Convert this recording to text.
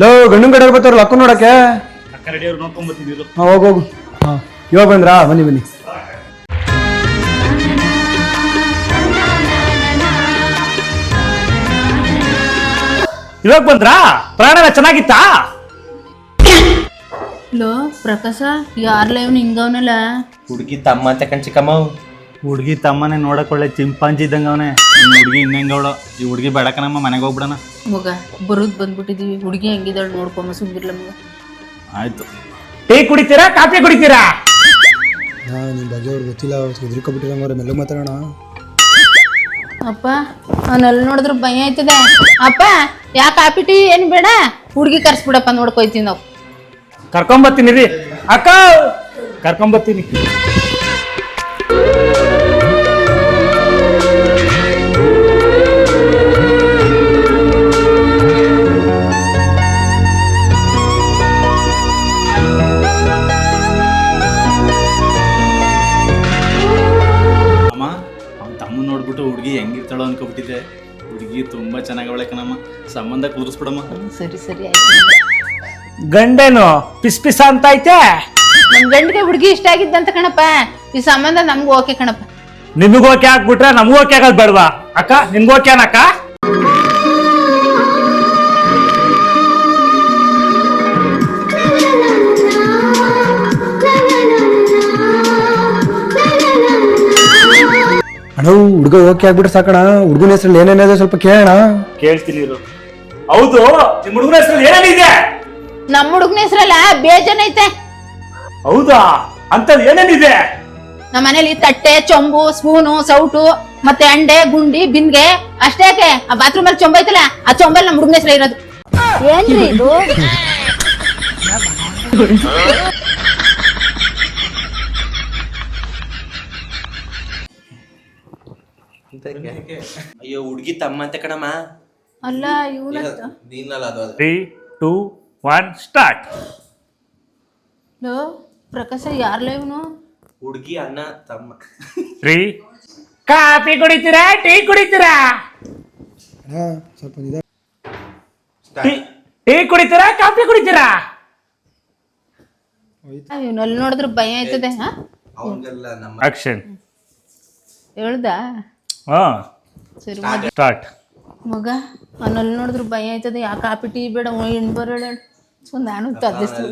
Low ಗಂಡು ಕಡೆ ಬರ್ತಾರಲ್ಲ ಅಕ್ಕ ನೋಡಕ್ಕೆ. ಅಕ್ಕ ರೆಡಿ ಅವ್ರು ನೋಡ್ಕೊಂಡ್ಬರ್ತಿದ್ರು. ಹಾಂ ಹೋಗು. ಹಾಂ ಇವಾಗ ಬಂದ್ರಾ? ಬನ್ನಿ. ಇವಾಗ ಬಂದ್ರಾ? ಪ್ರಾಣ ಚೆನ್ನಾಗಿತ್ತಾ? ಲೋ ಪ್ರಕಾಶ ಯಾರ್ಲ ಇವ್ನು ಹಿಂಗವನಲ್ಲ? ಹುಡುಗಿ ತಮ್ಮ ಅಂತ ಕಣ್ಚಿಕಮ್ಮ. ಹುಡುಗಿ ತಮ್ಮನೆ ನೋಡಕ್ ಒಳ್ಳೆ ಚಿಂಪಾಂಜಿ ಇದ್ದಂಗ ಅವನೇ. ಹುಡುಗಿ ಇನ್ನಂಗವಳು. ಈ ಹುಡುಗಿ ಬೇಡಕನಮ್ಮ, ಮನೆಗೆ ಹೋಗ್ಬಿಡಣ. ಮಗ ಬರುದ್ ಬಂದ್ಬಿಟ್ಟಿದೀವಿ, ಹುಡುಗಿ ಹೆಂಗಿದಾಳು ನೋಡ್ಕೊಂಬ ಸುಮ್ಗಿರ್ಲ ಮಗ. ಆಯ್ತು. ಟೀ ಕುಡಿತೀರಾ ಕಾಫಿ ಕುಡಿತೀರಾ? ನಿಮ್ಮ ಬಗ್ಗೆ ಅವ್ರಿಗೆ ಗೊತ್ತಿಲ್ಲ, ಹೆದರ್ಕೊಬಿಟ್ಟಿರಂಗವ್ರೆ, ಮೆಲ್ಲ ಮಾತಾಡೋಣ. ಅಪ್ಪ ಅವನಲ್ಲಿ ನೋಡಿದ್ರು ಭಯ ಆಯ್ತದೆ. ಅಪ್ಪ ಯಾ ಕಾಪಿ ಟೀ ಏನು ಬೇಡ, ಹುಡುಗಿ ಕರ್ಸ್ಬಿಡಪ್ಪ, ನೋಡ್ಕೊಯ್ತೀವಿ ನಾವು. ಕರ್ಕೊಂಬರ್ತೀನಿ ರೀ ಅಕ್ಕ, ಕರ್ಕೊಂಬರ್ತೀನಿ. ಅಮ್ಮ ಅವ್ನ ತಮ್ಮ ನೋಡ್ಬಿಟ್ಟು ಹುಡುಗಿ ಹೆಂಗಿರ್ತಾಳೋ ಅನ್ಕೊಬಿಟ್ಟಿದ್ದೆ. ಹುಡುಗಿ ತುಂಬಾ ಚೆನ್ನಾಗವಳೆ ಕಣಮ್ಮ, ಸಂಬಂಧ ಕುದುರಿಸ್ಬಿಡಮ್ಮ. ಸರಿ ಆಯ್ತು. ಗಂಡೇನು ಪಿಸ್ ಪಿಸ ಅಂತ ಐತೆ. ನಮ್ ಗಂಡಿಗೆ ಹುಡುಗಿ ಇಷ್ಟ ಆಗಿದ್ದಂತ ಕಣಪ್ಪ, ಈ ಸಂಬಂಧ ನಮ್ಗೂ ಓಕೆ ಕಣಪ್ಪ. ನಿಮಗೂ ಓಕೆ ಹಾಕ್ಬಿಟ್ರೆ ನಮಗೂ ಓಕೆ ಆಗೋದು ಬೇಡವಾ ಅಕ್ಕ? ನಿಮ್ಗೂ ಓಕೆ ಏನಕ್ಕ? ಅಣ್ಣ ಹುಡುಗ ಓಕೆ ಆಗ್ಬಿಟ್ರೆ ಸಾಕಣ. ಹುಡುಗನ ಹೆಸರಲ್ಲಿ ಏನೇನಿದೆ ಸ್ವಲ್ಪ ಕೇಳೋಣ. ಕೇಳ್ತೀನಿ ಇರು. ಹೌದು, ನಿಮ್ ಹುಡುಗನ ಹೆಸರಲ್ಲಿ ಏನೇನಿದೆ? ನಮ್ಮ ಹುಡುಗನ ಹೆಸರಲ್ಲ ಬೇಜನ್ ಐತೆ. ಹೌದಾ? ಅಂತದ್ ಏನೇನಿದೆ? ನಮ್ಮ ಮನೇಲಿ ತಟ್ಟೆ, ಚೊಂಬು, ಸ್ಪೂನು, ಸೌಟು, ಮತ್ತೆ ಅಂಡೆ, ಗುಂಡಿ, ಬಿಂದ್ಗೆ ಅಷ್ಟೇ. ಆ ಬಾತ್ರೂಮ್ ಅಲ್ಲಿ ಚೊಂಬ ಐತಲ್ಲ, ಆ ಚೊಂಬಲ್ಲಿ ನಮ್ಮ ಹುಡುಗನ ಹೆಸರು ಇರೋದು. ಏನ್ರಿ ಇದು? ಅಯ್ಯೋ ಹುಡುಗಿ ತಮ್ಮ ಅಂತ ಕಣಮ್ಮ. ಅಲ್ಲ ಇವನ 3, 2, 1 ಸ್ಟಾರ್ಟ್. ಪ್ರಕಾಶ ಯಾರ್ಲ ಇವನು? ಹುಡುಗಿ ಅಣ್ಣ ತಮ್ಮ. 3 ಕಾಫಿ ಕುಡಿತೀರಾ ಟೀ ಕುಡಿತೀರಾ? ಸ್ವಲ್ಪ ನಿಧಾನ. ಟೀ ಕುಡಿತೀರಾ ಕಾಫಿ ಕುಡಿತೀರಾ? ಇವನಲ್ಲಿ ನೋಡಿದ್ರೆ ಭಯ ಆಯ್ತದೆ. ಅವಂಗೆಲ್ಲ ನಮ್ಮ ಆಕ್ಷನ್. ಹೇಳ್ದ? ಹಾ ಸರಿ ಸ್ಟಾರ್ಟ್. ಮಗ ಅವನಲ್ಲಿ ನೋಡಿದ್ರೆ ಭಯ ಆಯ್ತದೆ. ಯಾ ಕಾಪಿ ಟೀ ಬೇಡ, ಹೆಣ್ಣು ಬರೋಣ. ನಾನು ತದ್ದಿಸ್ತೀನಿ.